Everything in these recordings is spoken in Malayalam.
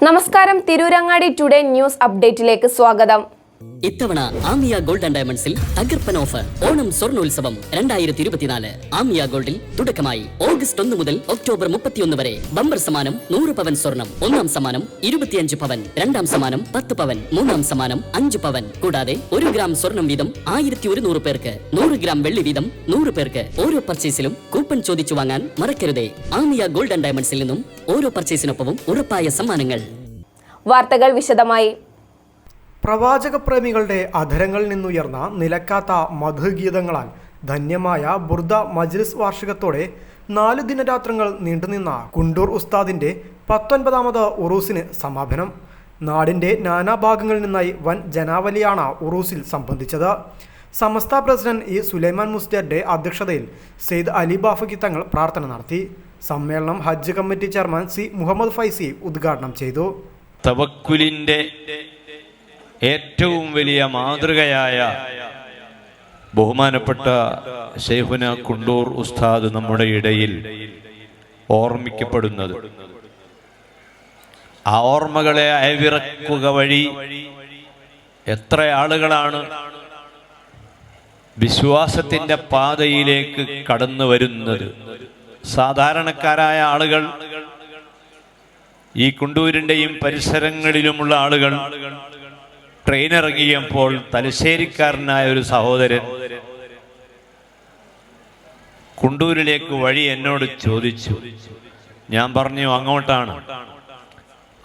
നമസ്കാരം, തിരൂരങ്ങാടി ടുഡേ ന്യൂസ് അപ്ഡേറ്റിലേക്ക് സ്വാഗതം. ഇത്തവണ ആമിയ ഗോൾഡ് ആൻഡ് ഡയമണ്ട്സിൽ തകർപ്പൻ ഓഫർ ഓണം സ്വർണ്ണോത്സവം 2024. ആമിയ ഗോൾഡിൽ തുടക്കമായി ഓഗസ്റ്റ് 1 മുതൽ ഒക്ടോബർ 31 വരെ ബമ്പർ സമ്മാനം 100 പവൻ സ്വർണം, ഒന്നാം സമ്മാനം 25 പവൻ, രണ്ടാം സമ്മാനം 10 പവൻ, മൂന്നാം സമ്മാനം 5 പവൻ. കൂടാതെ 1 ഗ്രാം സ്വർണം വീതം 1100 പേർക്ക്, 100 ഗ്രാം വെള്ളി വീതം 100 പേർക്ക്. ഓരോ പർച്ചേസിലും കൂപ്പൺ ചോദിച്ചു വാങ്ങാൻ മറക്കരുതേ. ആമിയ ഗോൾഡ് ആൻഡ് ഡയമണ്ട്സിൽ നിന്നും ഓരോ പർച്ചേസിനൊപ്പവും ഉറപ്പായ സമ്മാനങ്ങൾ. വാർത്തകൾ വിശദമായി. പ്രവാചക പ്രേമികളുടെ അധരങ്ങളിൽ നിന്നുയർന്ന നിലക്കാത്ത മധുഗീതങ്ങളാൽ ധന്യമായ ബുർദ മജ്ലിസ് വാർഷികത്തോടെ 4 ദിനരാത്രങ്ങൾ നീണ്ടുനിന്ന കുണ്ടൂർ ഉസ്താദിൻ്റെ 19ാമത് ഉറൂസിന് സമാപനം. നാടിൻ്റെ നാനാഭാഗങ്ങളിൽ നിന്നായി വൻ ജനാവലിയാണ് ഉറൂസിൽ സംബന്ധിച്ചത്. സമസ്ത പ്രസിഡന്റ് ഇ സുലൈമാൻ മുസ്ലിയാരുടെ അധ്യക്ഷതയിൽ സെയ്ദ് അലി ബാഫക്കി തങ്ങൾ പ്രാർത്ഥന നടത്തി. സമ്മേളനം ഹജ്ജ് committee chairman C Muhammad Faizy ഉദ്ഘാടനം ചെയ്തു. തവക്കുലിൻ്റെ ഏറ്റവും വലിയ മാതൃകയായ ബഹുമാനപ്പെട്ട ശൈഖുന കുണ്ടൂർ ഉസ്താദ് നമ്മുടെ ഇടയിൽ ഓർമ്മിക്കപ്പെടുന്നത്, ആ ഓർമ്മകളെ അയവിറക്കുക വഴി എത്ര ആളുകളാണ് വിശ്വാസത്തിൻ്റെ പാതയിലേക്ക് കടന്നു വരുന്നത്. സാധാരണക്കാരായ ആളുകൾ, ഈ കുണ്ടൂരിൻ്റെയും പരിസരങ്ങളിലുമുള്ള ആളുകൾ ട്രെയിൻ ഇറങ്ങിയപ്പോൾ തലശ്ശേരിക്കാരനായ ഒരു സഹോദരൻ കുണ്ടൂരിലേക്ക് വഴി എന്നോട് ചോദിച്ചു. ഞാൻ പറഞ്ഞു അങ്ങോട്ടാണ്.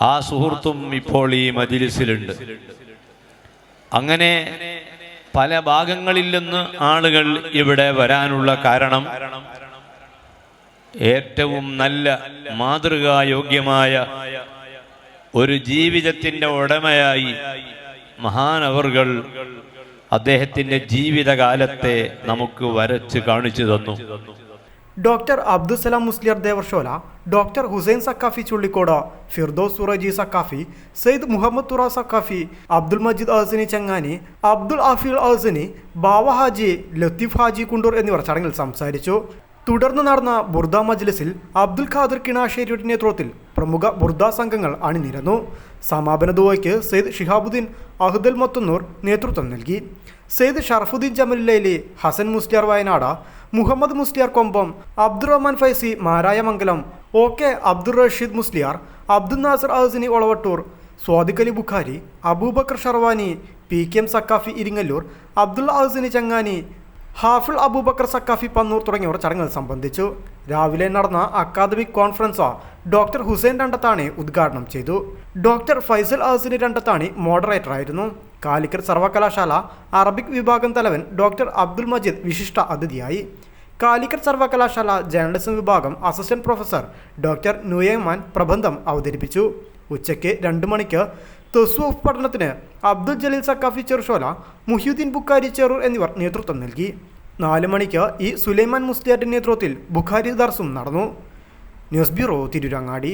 ആ സുഹൃത്തും ഇപ്പോൾ ഈ മജ്ലിസിലുണ്ട്. അങ്ങനെ പല ഭാഗങ്ങളിൽ നിന്ന് ആളുകൾ ഇവിടെ വരാനുള്ള കാരണം ഏറ്റവും നല്ല മാതൃകായോഗ്യമായ ഒരു ജീവിതത്തിൻ്റെ ഉടമയായി മഹാനവർകൾ അദ്ദേഹത്തിൻ്റെ ജീവിതകാലത്തെ നമുക്ക് വരച്ച് കാണിച്ചു തന്നു. ഡോക്ടർ അബ്ദുസലാം മുസ്ലിയാർ ദേവർഷോല, ഡോക്ടർ ഹുസൈൻ സക്കാഫി ചുള്ളിക്കോട്, ഫിർദോസ് സുറജി സക്കാഫി, സെയ്ദ് മുഹമ്മദ് തുറ സക്കാഫി, അബ്ദുൽ മജീദ് അഹ്സനി ചങ്ങാനി, അബ്ദുൽ ആഫിൽ അഹ്സനി, ബാവ ഹാജി, ലത്തീഫ് ഹാജി കുണ്ടൂർ എന്നിവർ ചടങ്ങിൽ സംസാരിച്ചു. തുടർന്ന് നടന്ന ബുർദ മജ്ലിസിൽ അബ്ദുൽ ഖാദർ കിണാശ്ശേരിയുടെ നേതൃത്വത്തിൽ പ്രമുഖ ബുർദ സംഘങ്ങൾ അണിനിരന്നു. സമാപന ദുആയ്ക്ക് സെയ്ദ് ഷിഹാബുദ്ദീൻ അഹ്ദൽ മത്തുന്നൂർ നേതൃത്വം നൽകി. സെയ്ദ് ഷറഫുദ്ദീൻ ജമലുല്ലൈലി, ഹസൻ മുസ്ലിയാർ വയനാട്, മുഹമ്മദ് മുസ്ലിയാർ കൊമ്പം, അബ്ദുറഹ്മാൻ ഫൈസി മാരായമംഗലം, OK അബ്ദുൾ റഷീദ് മുസ്ലിയാർ, അബ്ദുൽ നാസർ അഹ്സനി ഒളവട്ടൂർ, സ്വാദിഖ് അലി ബുഖാരി, അബൂബക്കർ ഷർവാനി, PKM സക്കാഫി ഇരിങ്ങല്ലൂർ, അബ്ദുൽ അഹ്സനി ചങ്ങാനി, ഹാഫിൾ അബൂബക്കർ സക്കാഫി പന്നൂർ തുടങ്ങിയവർ ചടങ്ങിൽ സംബന്ധിച്ചു. രാവിലെ നടന്ന academic conference doctor Hussain Randathani ഉദ്ഘാടനം ചെയ്തു. ഡോക്ടർ ഫൈസൽ അഹ്സനി രണ്ടത്താണി മോഡറേറ്ററായിരുന്നു. കാലിക്കറ്റ് സർവകലാശാല അറബിക് വിഭാഗം തലവൻ ഡോക്ടർ അബ്ദുൽ മജീദ് വിശിഷ്ട അതിഥിയായി. കാലിക്കറ്റ് സർവകലാശാല ജേർണലിസം വിഭാഗം അസിസ്റ്റന്റ് പ്രൊഫസർ ഡോക്ടർ നുയമാൻ പ്രബന്ധം അവതരിപ്പിച്ചു. ഉച്ചയ്ക്ക് 2 മണിക്ക് തസ്വൂഫ് പഠനത്തിന് അബ്ദുൽ ജലീൽ സക്കാഫി ചെറുഷോല, മുഹ്യുദ്ദീൻ ബുഖാരി ചെറൂർ എന്നിവർ നേതൃത്വം നൽകി. 4 മണിക്ക് ഇ സുലൈമാൻ മുസ്ലിയാരുടെ നേതൃത്വത്തിൽ ബുഖാരി ദർസും നടന്നു. News bureau, Tirurangadi.